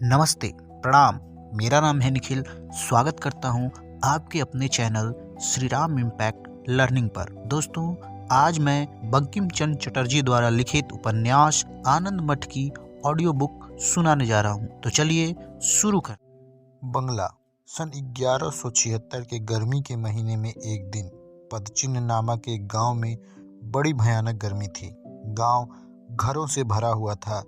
नमस्ते, प्रणाम। मेरा नाम है निखिल। स्वागत करता हूं आपके अपने channel Shri Ram impact learning पर। दोस्तों, आज मैं बंकिम चंद्र चटर्जी द्वारा लिखित उपन्यास आनंद मठ की ऑडियो बुक सुनाने जा रहा हूं। तो चलिए शुरू कर। बंगला। सन 1176 के गर्मी के महीने में एक दिन पदचिन्ह नामक एक गांव में बड़ी भयानक गर्मी थी। गांव घरों से भरा हुआ था,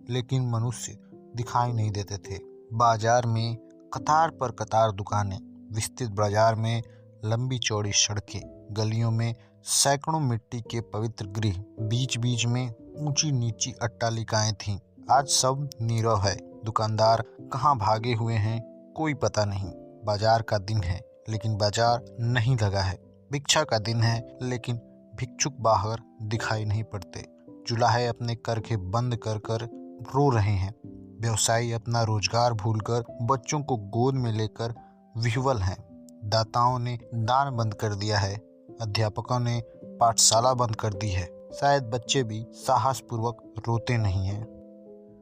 लेकिन मनुष्य दिखाई नहीं देते थे। बाजार में कतार पर कतार दुकानें, विस्तृत बाजार में लंबी चौड़ी सड़कें, गलियों में सैकड़ों मिट्टी के पवित्र गृह, बीच बीच में ऊंची नीची अट्टालिकाएं थीं। आज सब नीरव है। दुकानदार कहाँ भागे हुए हैं कोई पता नहीं। बाजार का दिन है, लेकिन बाजार नहीं लगा है। भिक्षा का दिन है, लेकिन भिक्षुक बाहर दिखाई नहीं पड़ते। जुलाहे अपने करखे बंद कर कर रो रहे हैं। व्यवसायी अपना रोजगार भूलकर बच्चों को गोद में लेकर विह्वल हैं। दाताओं ने दान बंद कर दिया है। अध्यापकों ने पाठशाला बंद कर दी है। शायद बच्चे भी साहसपूर्वक रोते नहीं हैं।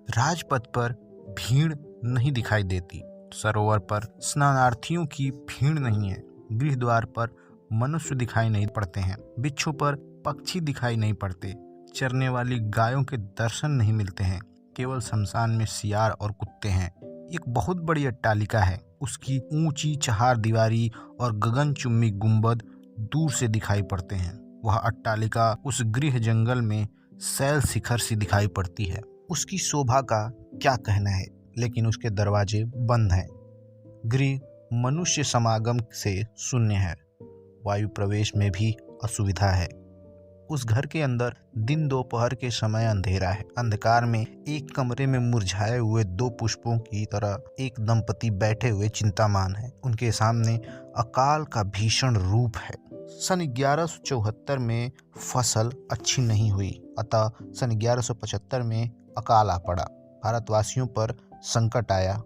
राजपथ पर भीड़ नहीं दिखाई देती। सरोवर पर स्नानार्थियों की भीड़ नहीं है। गृह द्वार पर मनुष्य दिखाई नहीं पड़ते हैं। बिच्छू पर पक्षी दिखाई नहीं पड़ते। चरने वाली गायों के दर्शन नहीं मिलते हैं। केवल शमशान में सियार और कुत्ते हैं। एक बहुत बड़ी अट्टालिका है। उसकी ऊंची चहार दीवारी और गगनचुम्बी गुंबद दूर से दिखाई पड़ते हैं। वह अट्टालिका उस गृह जंगल में शैल शिखर सी दिखाई पड़ती है। उसकी शोभा का क्या कहना है, लेकिन उसके दरवाजे बंद हैं। गृह मनुष्य समागम से शून्य है। वायु प्रवेश में भी असुविधा है। उस घर के अंदर दिन दोपहर के समय अंधेरा है। अंधकार में एक कमरे में मुरझाए हुए दो पुष्पों की तरह एक दंपति बैठे हुए चिंतामान है। उनके सामने अकाल का भीषण रूप है। सन 1174 में फसल अच्छी नहीं हुई, अतः सन 1175 में अकाल आ पड़ा। भारतवासियों पर संकट आया,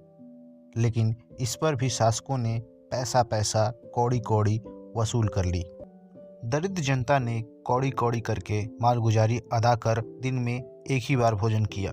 लेकिन इस पर भी शासकों ने पैसा पैसा कौड़ी कौड़ी वसूल कर ली। दरिद्र जनता ने कौड़ी कौड़ी करके मालगुजारी अदा कर दिन में एक ही बार भोजन किया।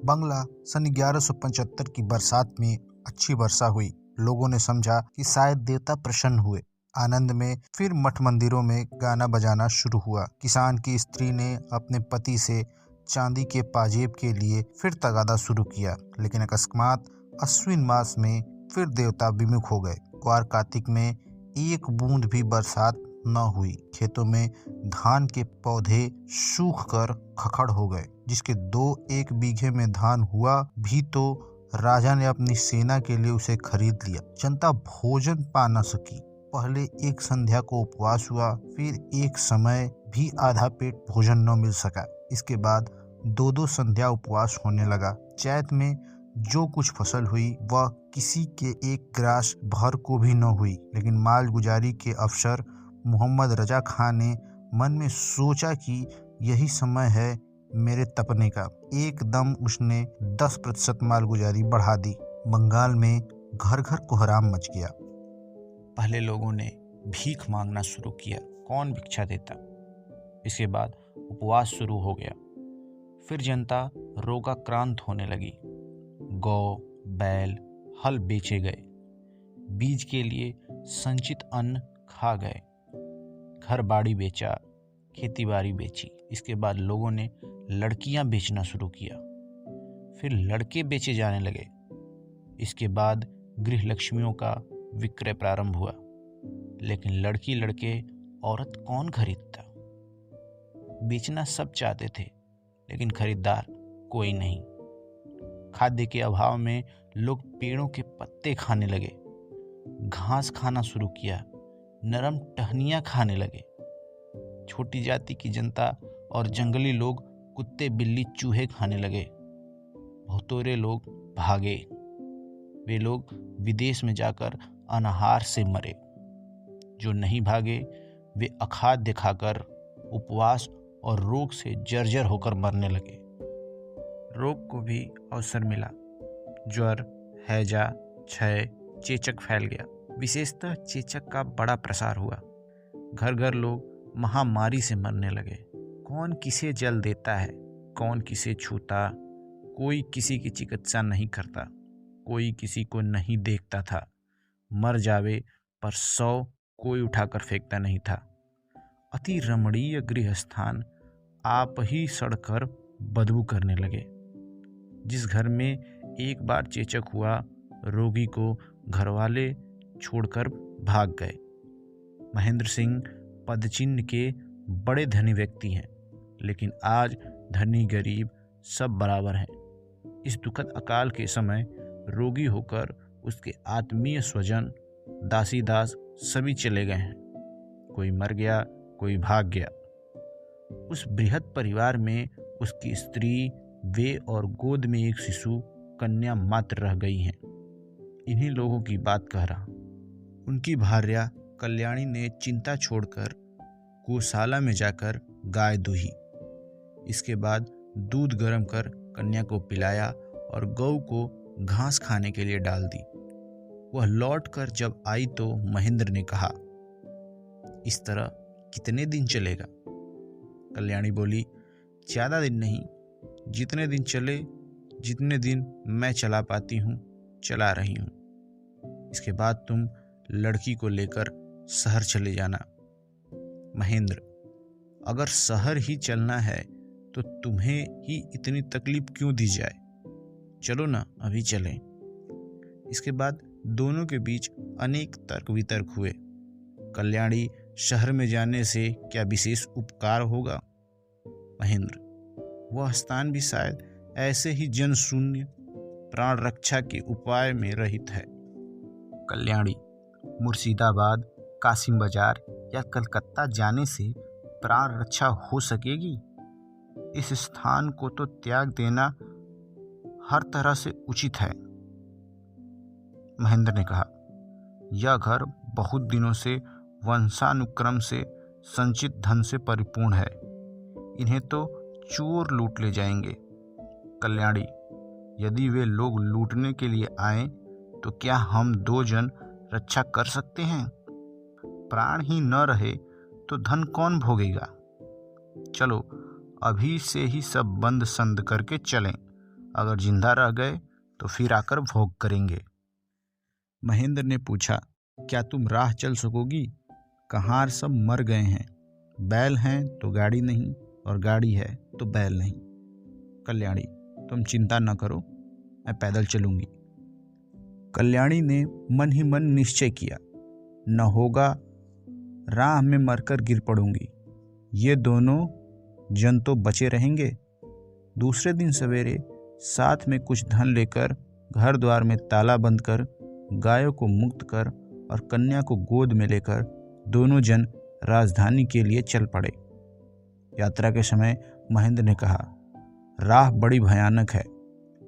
बंगला सन 1175 की बरसात में अच्छी वर्षा हुई। लोगों ने समझा कि शायद देवता प्रसन्न हुए। आनंद में फिर मठ मंदिरों में गाना बजाना शुरू हुआ। किसान की स्त्री ने अपने पति से चांदी के पाजेब के लिए फिर तगादा शुरू किया, लेकिन अकस्मात अश्विन मास में फिर देवता विमुख हो गए। क्वार कार्तिक में एक बूंद भी बरसात न हुई। खेतों में धान के पौधे सूख कर खखड़ हो गए। जिसके 2-1 बीघे में धान हुआ भी तो राजा ने अपनी सेना के लिए उसे खरीद लिया। जनता भोजन पा न सकी। पहले एक संध्या को उपवास हुआ, फिर एक समय भी आधा पेट भोजन न मिल सका। इसके बाद 2-2 संध्या उपवास होने लगा। चैत में जो कुछ फसल हुई वह किसी के एक ग्रास भर को भी न हुई। लेकिन मालगुजारी के अफसर मोहम्मद रजा खान ने मन में सोचा कि यही समय है मेरे तपने का। एकदम उसने 10% मालगुजारी बढ़ा दी। बंगाल में घर घर कोहराम मच गया। पहले लोगों ने भीख मांगना शुरू किया। कौन भिक्षा देता। इसके बाद उपवास शुरू हो गया। फिर जनता रोगाक्रांत होने लगी। गौ, बैल, हल बेचे गए। बीज के लिए संचित अन्न खा गए। घर बाड़ी बेचा, खेती बाड़ी बेची। इसके बाद लोगों ने लड़कियां बेचना शुरू किया। फिर लड़के बेचे जाने लगे। इसके बाद गृह लक्ष्मियों का विक्रय प्रारंभ हुआ। लेकिन लड़की लड़के औरत कौन खरीदता। बेचना सब चाहते थे, लेकिन खरीदार कोई नहीं। खाद्य के अभाव में लोग पेड़ों के पत्ते खाने लगे, घास खाना शुरू किया, नरम टहनियाँ खाने लगे। छोटी जाति की जनता और जंगली लोग कुत्ते बिल्ली चूहे खाने लगे। बहुतोरे लोग भागे। वे लोग विदेश में जाकर अनाहार से मरे। जो नहीं भागे वे अखाद्य खाकर उपवास और रोग से जर्जर होकर मरने लगे। रोग को भी अवसर मिला। ज्वर, हैजा, क्षय, चेचक फैल गया। विशेषतः चेचक का बड़ा प्रसार हुआ। घर घर लोग महामारी से मरने लगे। कौन किसे जल देता है, कौन किसे छूता, कोई किसी की चिकित्सा नहीं करता। कोई किसी को नहीं देखता था। मर जावे पर 100 कोई उठाकर फेंकता नहीं था। अति रमणीय गृह स्थान आप ही सड़कर बदबू करने लगे। जिस घर में एक बार चेचक हुआ, रोगी को घरवाले छोड़कर भाग गए। महेंद्र सिंह पदचिन्ह के बड़े धनी व्यक्ति हैं, लेकिन आज धनी गरीब सब बराबर हैं। इस दुखद अकाल के समय रोगी होकर उसके आत्मीय स्वजन, दासी दास सभी चले गए हैं। कोई मर गया, कोई भाग गया। उस बृहद परिवार में उसकी स्त्री, वे और गोद में एक शिशु कन्या मात्र रह गई हैं। इन्हीं लोगों की बात कह रहा। उनकी भार्या कल्याणी ने चिंता छोड़कर गौशाला में जाकर गाय दूही। इसके बाद दूध गर्म कर कन्या को पिलाया और गऊ को घास खाने के लिए डाल दी। वह लौटकर जब आई तो महेंद्र ने कहा, इस तरह कितने दिन चलेगा? कल्याणी बोली, ज़्यादा दिन नहीं, जितने दिन चले, जितने दिन मैं चला पाती हूँ चला रही हूँ। इसके बाद तुम लड़की को लेकर शहर चले जाना। महेंद्र, अगर शहर ही चलना है तो तुम्हें ही इतनी तकलीफ क्यों दी जाए? चलो ना, अभी चलें। इसके बाद दोनों के बीच अनेक तर्क वितर्क हुए। कल्याणी, शहर में जाने से क्या विशेष उपकार होगा? महेंद्र, वह स्थान भी शायद ऐसे ही जनशून्य प्राण रक्षा के उपाय में रहित है। कल्याणी, मुर्शिदाबाद, कासिम बाजार या कलकत्ता जाने से प्राण रक्षा हो सकेगी? इस स्थान को तो त्याग देना हर तरह से उचित है। महेंद्र ने कहा, यह घर बहुत दिनों से वंशानुक्रम से संचित धन से परिपूर्ण है। इन्हें तो चोर लूट ले जाएंगे। कल्याणी, यदि वे लोग लूटने के लिए आए तो क्या हम 2 जन रक्षा कर सकते हैं? प्राण ही न रहे तो धन कौन भोगेगा? चलो अभी से ही सब बंद संद करके चलें। अगर जिंदा रह गए तो फिर आकर भोग करेंगे। महेंद्र ने पूछा, क्या तुम राह चल सकोगी? कहार सब मर गए हैं। बैल हैं तो गाड़ी नहीं, और गाड़ी है तो बैल नहीं। कल्याणी, तुम चिंता न करो, मैं पैदल चलूंगी। कल्याणी ने मन ही मन निश्चय किया, न होगा राह में मरकर गिर पड़ूंगी। ये दोनों जन तो बचे रहेंगे। दूसरे दिन सवेरे साथ में कुछ धन लेकर घर द्वार में ताला बंद कर, गायों को मुक्त कर और कन्या को गोद में लेकर दोनों जन राजधानी के लिए चल पड़े। यात्रा के समय महेंद्र ने कहा, राह बड़ी भयानक है।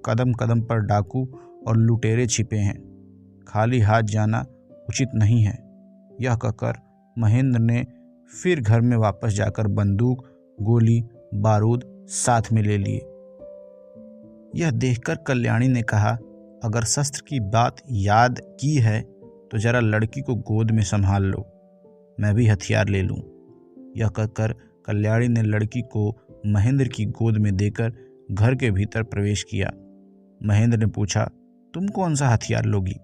कदम कदम पर डाकू और लुटेरे छिपे हैं। खाली हाथ जाना उचित नहीं है। यह कहकर महेंद्र ने फिर घर में वापस जाकर बंदूक, गोली, बारूद साथ में ले लिए। यह देखकर कल्याणी ने कहा, अगर शस्त्र की बात याद की है तो जरा लड़की को गोद में संभाल लो, मैं भी हथियार ले लूं। यह कहकर कल्याणी ने लड़की को महेंद्र की गोद में देकर घर के भीतर प्रवेश किया। महेंद्र ने पूछा, तुम कौन सा हथियार लोगी?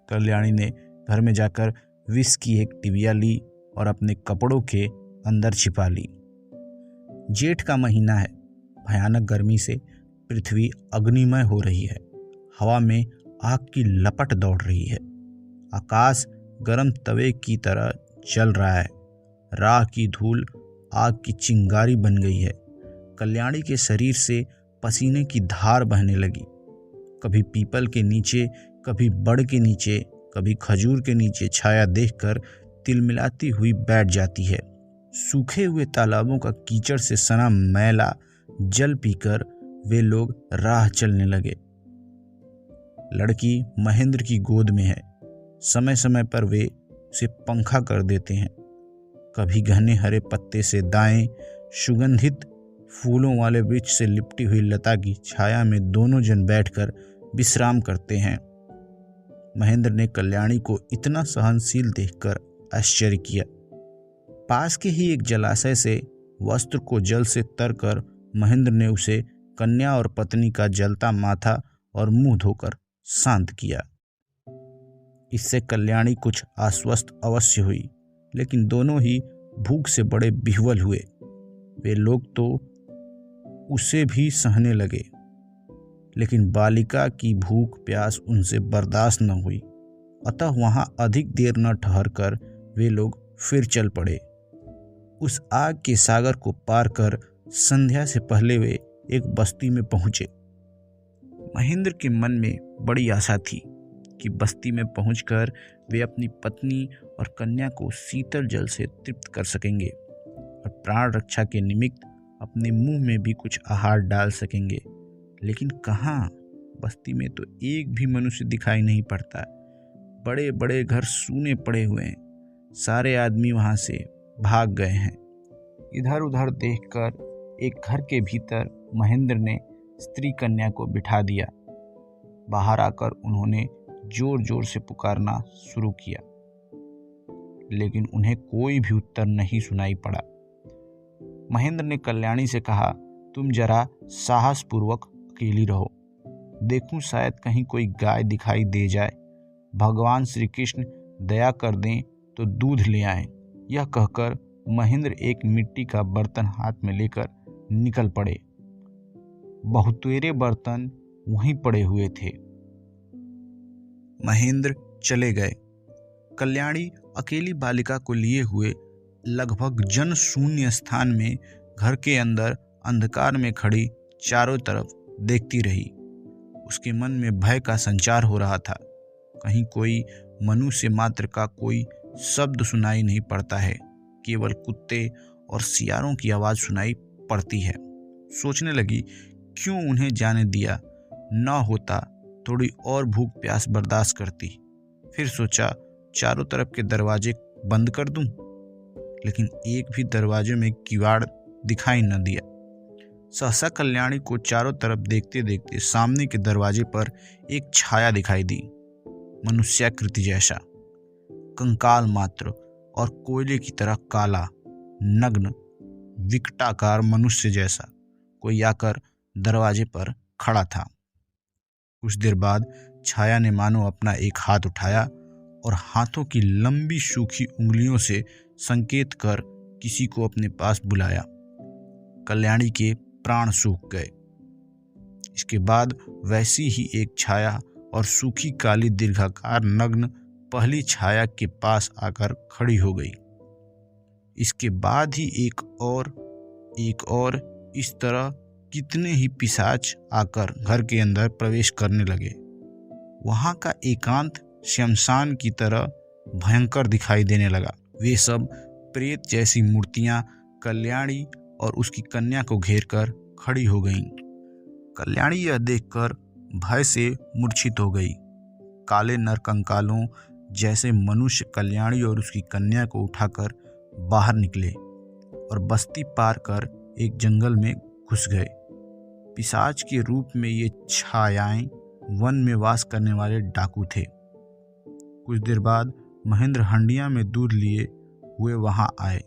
कल्याणी ने घर में जाकर विष की एक टिबिया ली और अपने कपड़ों के अंदर छिपा ली। जेठ का महीना है। भयानक गर्मी से पृथ्वी अग्निमय हो रही है। हवा में आग की लपट दौड़ रही है। आकाश गर्म तवे की तरह जल रहा है। राह की धूल आग की चिंगारी बन गई है। कल्याणी के शरीर से पसीने की धार बहने लगी। कभी पीपल के नीचे, कभी बड़ के नीचे, कभी खजूर के नीचे छाया देखकर तिलमिलाती हुई बैठ जाती है। सूखे हुए तालाबों का कीचड़ से सना मैला जल पीकर वे लोग राह चलने लगे। लड़की महेंद्र की गोद में है। समय समय पर वे उसे पंखा कर देते हैं। कभी घने हरे पत्ते से दाएं, सुगंधित फूलों वाले वृक्ष से लिपटी हुई लता की छाया में दोनों जन बैठकर विश्राम करते हैं। महेंद्र ने कल्याणी को इतना सहनशील देखकर आश्चर्य किया। पास के ही एक जलाशय से वस्त्र को जल से तरकर महेंद्र ने उसे कन्या और पत्नी का जलता माथा और मुंह धोकर शांत किया। इससे कल्याणी कुछ आश्वस्त अवश्य हुई, लेकिन दोनों ही भूख से बड़े विह्वल हुए। वे लोग तो उसे भी सहने लगे, लेकिन बालिका की भूख प्यास उनसे बर्दाश्त न हुई। अतः वहां अधिक देर न ठहरकर वे लोग फिर चल पड़े। उस आग के सागर को पार कर संध्या से पहले वे एक बस्ती में पहुंचे। महेंद्र के मन में बड़ी आशा थी कि बस्ती में पहुंचकर वे अपनी पत्नी और कन्या को शीतल जल से तृप्त कर सकेंगे और प्राण रक्षा के निमित्त अपने मुंह में भी कुछ आहार डाल सकेंगे। लेकिन कहाँ, बस्ती में तो एक भी मनुष्य दिखाई नहीं पड़ता। बड़े बड़े घर सूने पड़े हुए हैं। सारे आदमी वहां से भाग गए हैं। इधर उधर देखकर एक घर के भीतर महेंद्र ने स्त्री कन्या को बिठा दिया। बाहर आकर उन्होंने जोर जोर से पुकारना शुरू किया, लेकिन उन्हें कोई भी उत्तर नहीं सुनाई पड़ा। महेंद्र ने कल्याणी से कहा, तुम जरा साहसपूर्वक अकेली रहो, देखूं शायद कहीं कोई गाय दिखाई दे जाए। भगवान श्री कृष्ण दया कर दें तो दूध ले आएं। यह कहकर महेंद्र एक मिट्टी का बर्तन हाथ में लेकर निकल पड़े। बहुतेरे बर्तन वहीं पड़े हुए थे। महेंद्र चले गए। कल्याणी अकेली बालिका को लिए हुए लगभग जन शून्य स्थान में घर के अंदर अंधकार में खड़ी चारों तरफ देखती रही। उसके मन में भय का संचार हो रहा था। कहीं कोई मनुष्य मात्र का कोई शब्द सुनाई नहीं पड़ता है, केवल कुत्ते और सियारों की आवाज सुनाई पड़ती है। सोचने लगी, क्यों उन्हें जाने दिया, न होता थोड़ी और भूख प्यास बर्दाश्त करती। फिर सोचा, चारों तरफ के दरवाजे बंद कर दूं, लेकिन एक भी दरवाजे में किवाड़ दिखाई न दिया। सहसा कल्याणी को चारों तरफ देखते देखते सामने के दरवाजे पर एक छाया दिखाई दी, मनुष्याकृति जैसा, कंकाल मात्र और कोयले की तरह काला, नग्न, विकटाकार मनुष्य जैसा कोई आकर दरवाजे पर खड़ा था। कुछ देर बाद छाया ने मानो अपना एक हाथ उठाया और हाथों की लंबी सूखी उंगलियों से संकेत कर किसी को अपने पास बुलाया। कल्याणी के प्राण सूख गए। इसके बाद वैसी ही एक छाया और सूखी काली दीर्घाकार नग्न पहली छाया के पास आकर खड़ी हो गई। इसके बाद ही एक और इस तरह कितने ही पिशाच आकर घर के अंदर प्रवेश करने लगे। वहां का एकांत शमशान की तरह भयंकर दिखाई देने लगा। वे सब प्रेत जैसी मूर्तियां कल्याणी और उसकी कन्या को घेर कर खड़ी हो गईं। कल्याणी यह देखकर भय से मूर्छित हो गई। काले नरकंकालों जैसे मनुष्य कल्याणी और उसकी कन्या को उठाकर बाहर निकले और बस्ती पार कर एक जंगल में घुस गए। पिशाच के रूप में ये छायाएं वन में वास करने वाले डाकू थे। कुछ देर बाद महेंद्र हंडिया में दूध लिए हुए वहां आए।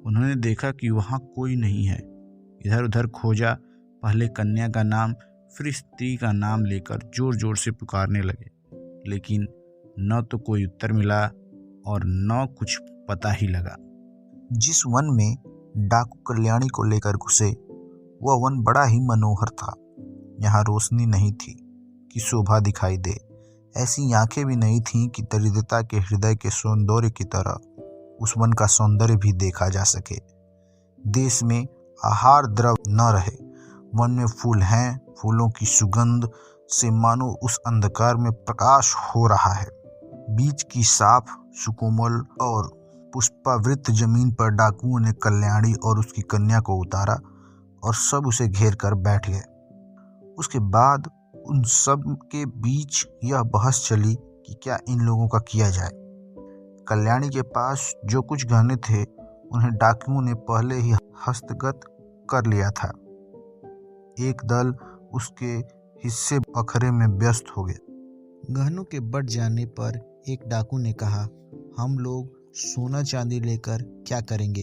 उन्होंने देखा कि वहां कोई नहीं है। इधर उधर खोजा, पहले कन्या का नाम फिर स्त्री का नाम लेकर जोर जोर से पुकारने लगे, लेकिन न तो कोई उत्तर मिला और न कुछ पता ही लगा। जिस वन में डाकू कल्याणी को लेकर घुसे वह वन बड़ा ही मनोहर था। यहाँ रोशनी नहीं थी कि शोभा दिखाई दे, ऐसी आंखें भी नहीं थीं कि दरिद्रता के हृदय के सौंदर्य की तरह उस वन का सौंदर्य भी देखा जा सके। देश में आहार द्रव्य न रहे, वन में फूल हैं, फूलों की सुगंध से मानो उस अंधकार में प्रकाश हो रहा है। बीच की साफ सुकोमल और पुष्पावृत जमीन पर डाकुओं ने कल्याणी और उसकी कन्या को उतारा और सब उसे घेर कर बैठ गए। उसके बाद उन सब के बीच यह बहस चली कि क्या इन लोगों का किया जाए। कल्याणी के पास जो कुछ गहने थे उन्हें डाकुओं ने पहले ही हस्तगत कर लिया था। एक दल उसके हिस्से बखरे में व्यस्त हो गए। गहनों के बढ़ जाने पर एक डाकू ने कहा, हम लोग सोना चांदी लेकर क्या करेंगे?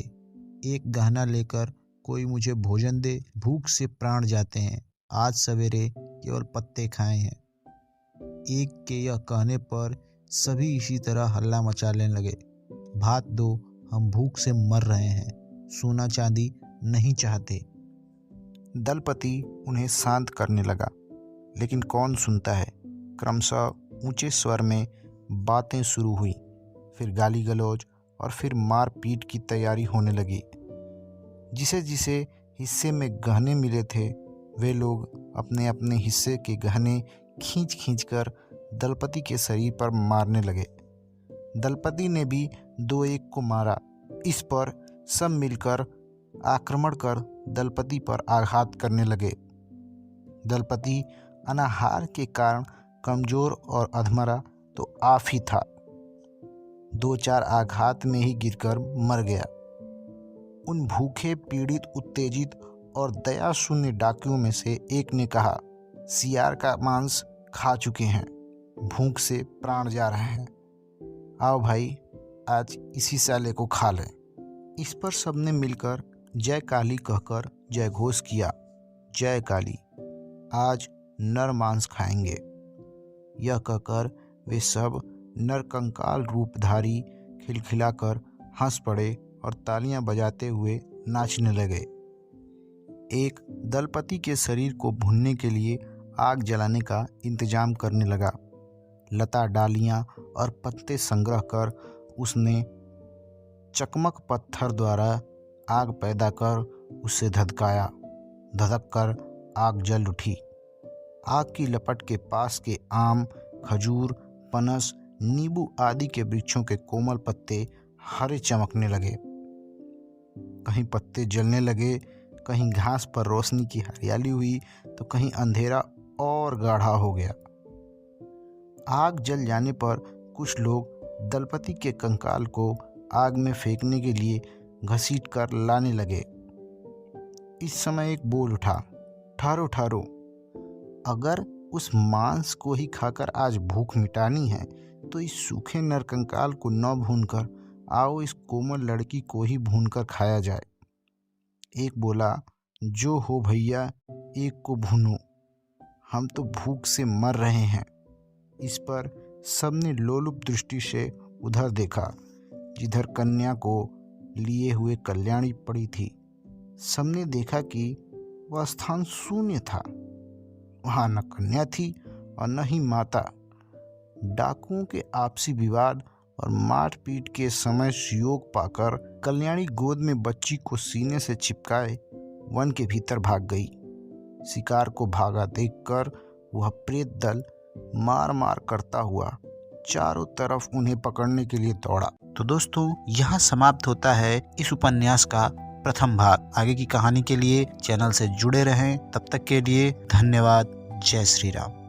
एक गहना लेकर कोई मुझे भोजन दे, भूख से प्राण जाते हैं। आज सवेरे केवल पत्ते खाए हैं। एक के यह कहने पर सभी इसी तरह हल्ला मचाने लगे। भात दो, हम भूख से मर रहे हैं, सोना चांदी नहीं चाहते। दलपति उन्हें शांत करने लगा, लेकिन कौन सुनता है। क्रमशः ऊंचे स्वर में बातें शुरू हुई, फिर गाली गलौज और फिर मारपीट की तैयारी होने लगी। जिसे जिसे हिस्से में गहने मिले थे वे लोग अपने अपने हिस्से के गहने खींच खींच कर दलपति के शरीर पर मारने लगे। दलपति ने भी दो एक को मारा। इस पर सब मिलकर आक्रमण कर दलपति पर आघात करने लगे। दलपति अनाहार के कारण कमजोर और अधमरा तो आफ ही था। 2-4 आघात में ही गिरकर मर गया। उन भूखे, पीड़ित, उत्तेजित और दया शून्य डाकुओं में से एक ने कहा, सियार का मांस खा चुके हैं, भूख से प्राण जा रहे हैं, आओ भाई आज इसी साले को खा लें। इस पर सबने मिलकर जय काली कहकर जय घोष किया। जय काली, आज नर मांस खाएंगे। यह कहकर वे सब नरकंकाल रूपधारी खिलखिलाकर हंस पड़े और तालियां बजाते हुए नाचने लगे। एक दलपति के शरीर को भूनने के लिए आग जलाने का इंतजाम करने लगा। लता, डालियां और पत्ते संग्रह कर उसने चकमक पत्थर द्वारा आग पैदा कर उसे धधकाया। धधक कर आग जल उठी। आग की लपट के पास के आम, खजूर, पनस, नींबू आदि के वृक्षों के कोमल पत्ते हरे चमकने लगे। कहीं पत्ते जलने लगे, कहीं घास पर रोशनी की हरियाली हुई तो कहीं अंधेरा और गाढ़ा हो गया। आग जल जाने पर कुछ लोग दलपति के कंकाल को आग में फेंकने के लिए घसीट कर लाने लगे। इस समय एक बोल उठा, ठहरो ठहरो, अगर उस मांस को ही खाकर आज भूख मिटानी है तो इस सूखे नरकंकाल को न भूनकर आओ इस कोमल लड़की को ही भूनकर खाया जाए। एक बोला, जो हो भैया एक को भूनो, हम तो भूख से मर रहे हैं। इस पर सबने लोलुप दृष्टि से उधर देखा जिधर कन्या को लिए हुए कल्याणी पड़ी थी। सबने देखा कि वह स्थान शून्य था। वहाँ न कन्या थी और न ही माता। डाकुओं के आपसी विवाद और मारपीट के समय सुयोग पाकर कल्याणी गोद में बच्ची को सीने से चिपकाए वन के भीतर भाग गई। शिकार को भागा देखकर वह प्रेत दल मार मार करता हुआ चारों तरफ उन्हें पकड़ने के लिए दौड़ा। तो दोस्तों, यहाँ समाप्त होता है इस उपन्यास का प्रथम भाग। आगे की कहानी के लिए चैनल से जुड़े रहें। तब तक के लिए धन्यवाद। जय श्री राम।